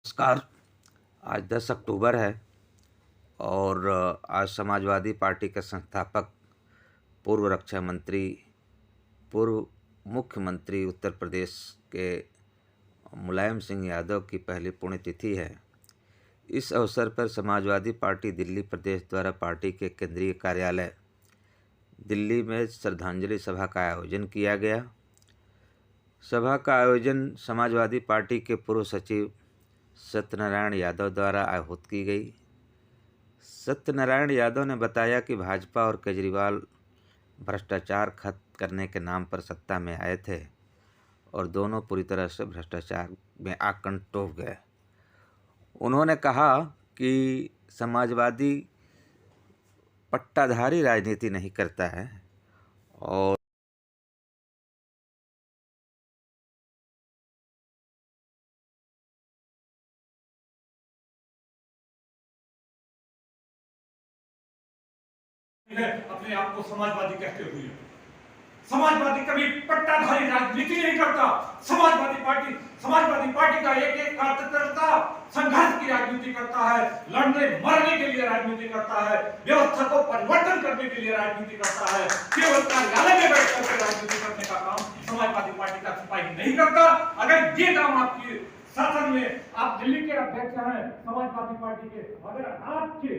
नमस्कार। आज 10 अक्टूबर है और आज समाजवादी पार्टी के संस्थापक, पूर्व रक्षा मंत्री, पूर्व मुख्यमंत्री उत्तर प्रदेश के मुलायम सिंह यादव की पहली पुण्यतिथि है। इस अवसर पर समाजवादी पार्टी दिल्ली प्रदेश द्वारा पार्टी के केंद्रीय कार्यालय दिल्ली में श्रद्धांजलि सभा का आयोजन किया गया। सभा का आयोजन समाजवादी पार्टी के पूर्व सचिव सत्यनारायण यादव द्वारा आहूत की गई। सत्यनारायण यादव ने बताया कि भाजपा और केजरीवाल भ्रष्टाचार खत्म करने के नाम पर सत्ता में आए थे और दोनों पूरी तरह से भ्रष्टाचार में आकंठ टूट गए। उन्होंने कहा कि समाजवादी पट्टाधारी राजनीति नहीं करता है और अपने आप को समाजवादी कहते हुए समाजवादी कभी पट्टाधारी राजनीति नहीं करता। समाजवादी पार्टी का एक एक कार्यकर्ता संघर्ष की राजनीति करता है, लड़ने मरने के लिए राजनीति करता है, व्यवस्था को परिवर्तन करने के लिए राजनीति करता है। केवल कार्यालय में बैठ करके राजनीति करने का काम समाजवादी पार्टी का सिपाही नहीं करता। अगर ये काम आपके शासन में, आप दिल्ली के अध्यक्ष हैं समाजवादी पार्टी के, अगर आपके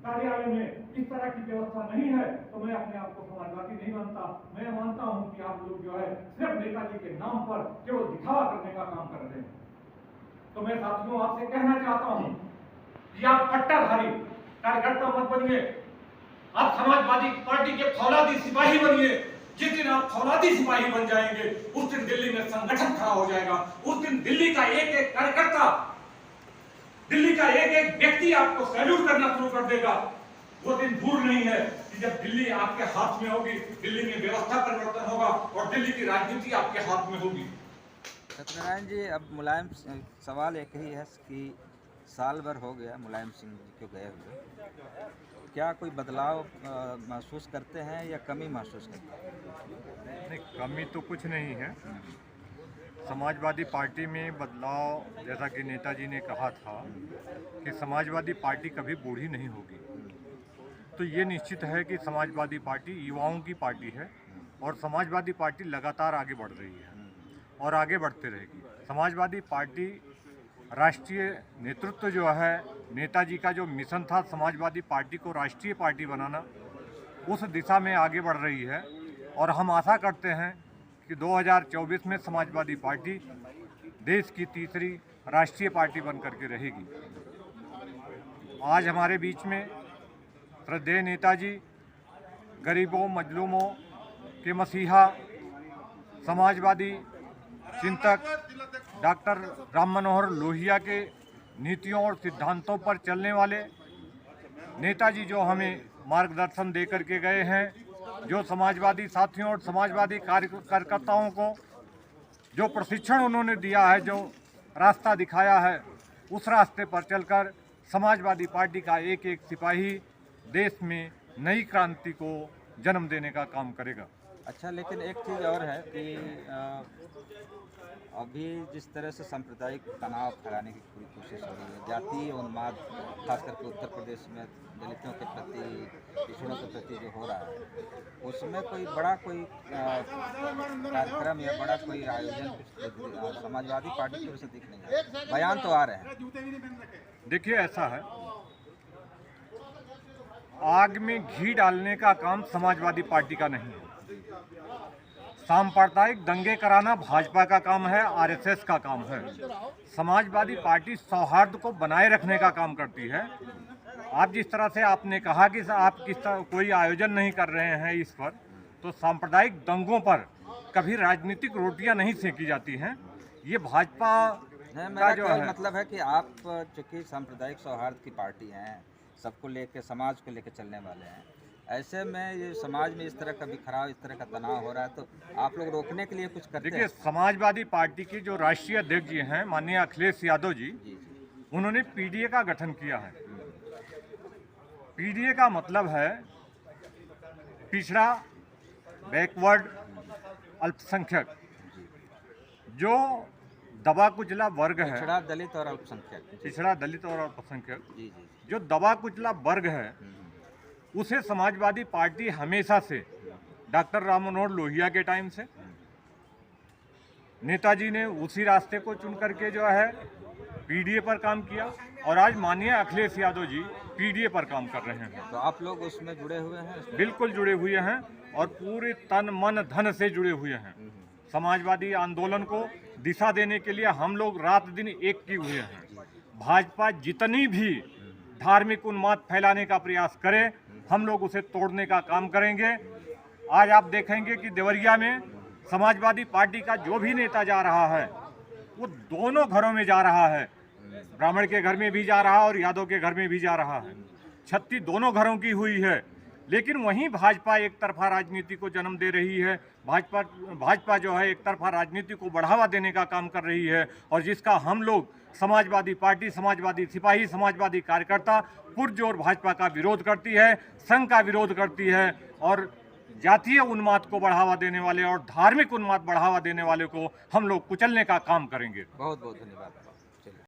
कार्यालय में इस तरह की व्यवस्था नहीं है तो मैं अपने आप को समाजवादी नहीं मानता। मैं मानता हूं कि आप लोग जो है सिर्फ नेताजी के नाम पर केवल दिखावा करने का काम कर रहे हैं। तो मैं साथियों आपसे कहना चाहता हूं कि आप पट्टाधारी कार्यकर्ता मत बनिए, आप समाजवादी पार्टी के फौलादी सिपाही बनिए। जिस दिन आप फौलादी सिपाही बन जाएंगे उस दिन दिल्ली में संगठन खड़ा हो जाएगा। उस दिन दिल्ली का एक एक कार्यकर्ता, दिल्ली का एक एक व्यक्ति आपको सैल्यूट करना शुरू कर देगा। वो दिन दूर नहीं है कि जब दिल्ली आपके हाथ में होगी, दिल्ली में व्यवस्था परिवर्तन होगा और दिल्ली की राजनीति आपके हाथ में होगी। सत्यनारायण जी, अब मुलायम सवाल एक ही है कि साल भर हो गया मुलायम सिंह जी को गए हुए, क्या कोई बदलाव महसूस करते हैं या कमी महसूस करते हैं? नहीं, कमी तो कुछ नहीं है। समाजवादी पार्टी में बदलाव, जैसा कि नेताजी ने कहा था कि समाजवादी पार्टी कभी बूढ़ी नहीं होगी, तो ये निश्चित है कि समाजवादी पार्टी युवाओं की पार्टी है और समाजवादी पार्टी लगातार आगे बढ़ रही है और आगे बढ़ते रहेगी। समाजवादी पार्टी राष्ट्रीय नेतृत्व जो है, नेताजी का जो मिशन था समाजवादी पार्टी को राष्ट्रीय पार्टी बनाना, उस दिशा में आगे बढ़ रही है और हम आशा करते हैं कि 2024 में समाजवादी पार्टी देश की तीसरी राष्ट्रीय पार्टी बन करके रहेगी। आज हमारे बीच में श्रद्धेय नेताजी, गरीबों मजलूमों के मसीहा, समाजवादी चिंतक डॉक्टर राम मनोहर लोहिया के नीतियों और सिद्धांतों पर चलने वाले नेताजी जो हमें मार्गदर्शन दे करके गए हैं, जो समाजवादी साथियों और समाजवादी कार्यकर्ताओं को जो प्रशिक्षण उन्होंने दिया है, जो रास्ता दिखाया है, उस रास्ते पर चलकर समाजवादी पार्टी का एक एक सिपाही देश में नई क्रांति को जन्म देने का काम करेगा। अच्छा, लेकिन एक चीज़ और है कि अभी जिस तरह से सांप्रदायिक तनाव फैलाने की पूरी कोशिश हो रही है, जातीय उन्माद खास करके उत्तर प्रदेश में दलितों के प्रति, पिछड़ों के प्रति जो हो रहा है, उसमें कोई बड़ा कोई कार्यक्रम या बड़ा कोई आयोजन समाजवादी पार्टी की ओर से दिख नहीं रहा। बयान तो आ रहे हैं। देखिए, ऐसा है, आग में घी डालने का काम समाजवादी पार्टी का नहीं है। सांप्रदायिक दंगे कराना भाजपा का काम है, आरएसएस का काम है। समाजवादी पार्टी सौहार्द को बनाए रखने का काम करती है। आप जिस तरह से आपने कहा कि आप किस तरह कोई आयोजन नहीं कर रहे हैं इस पर, तो सांप्रदायिक दंगों पर कभी राजनीतिक रोटियां नहीं सेकी जाती हैं। ये भाजपा का जो है, मतलब है कि आप चूँकि सांप्रदायिक सौहार्द की पार्टी हैं, सबको लेकर, समाज को लेकर चलने वाले हैं, ऐसे में ये समाज में इस तरह का बिखराव, इस तरह का तनाव हो रहा है, तो आप लोग रोकने के लिए कुछ करते हैं? देखिए, समाजवादी पार्टी की जो राष्ट्रीय अध्यक्ष जी हैं माननीय अखिलेश यादव जी, उन्होंने पीडीए का गठन किया है। पीडीए का मतलब है पिछड़ा, बैकवर्ड, अल्पसंख्यक। जो दबा कुचला वर्ग है, पिछड़ा दलित और अल्पसंख्यक। पिछड़ा दलित और अल्पसंख्यक, जी जी। जो दबा कुचला वर्ग है उसे समाजवादी पार्टी हमेशा से डॉक्टर राम मनोहर लोहिया के टाइम से नेताजी ने उसी रास्ते को चुन करके जो है पीडीए पर काम किया और आज माननीय अखिलेश यादव जी पीडीए पर काम कर रहे हैं। तो आप लोग उसमें जुड़े हुए हैं इसमें? बिल्कुल जुड़े हुए हैं और पूरे तन मन धन से जुड़े हुए हैं। समाजवादी आंदोलन को दिशा देने के लिए हम लोग रात दिन एक किए हुए हैं। भाजपा जितनी भी धार्मिक उन्माद फैलाने का प्रयास करे हम लोग उसे तोड़ने का काम करेंगे। आज आप देखेंगे कि देवरिया में समाजवादी पार्टी का जो भी नेता जा रहा है वो दोनों घरों में जा रहा है, ब्राह्मण के घर में भी जा रहा है और यादव के घर में भी जा रहा है। छत्ती दोनों घरों की हुई है, लेकिन वहीं भाजपा एक तरफा राजनीति को जन्म दे रही है। भाजपा जो है एक तरफा राजनीति को बढ़ावा देने का काम कर रही है और जिसका हम लोग समाजवादी पार्टी, समाजवादी सिपाही, समाजवादी कार्यकर्ता पुरजोर भाजपा का विरोध करती है, संघ का विरोध करती है और जातीय उन्माद को बढ़ावा देने वाले और धार्मिक उन्माद बढ़ावा देने वाले को हम लोग कुचलने का काम करेंगे। बहुत बहुत धन्यवाद।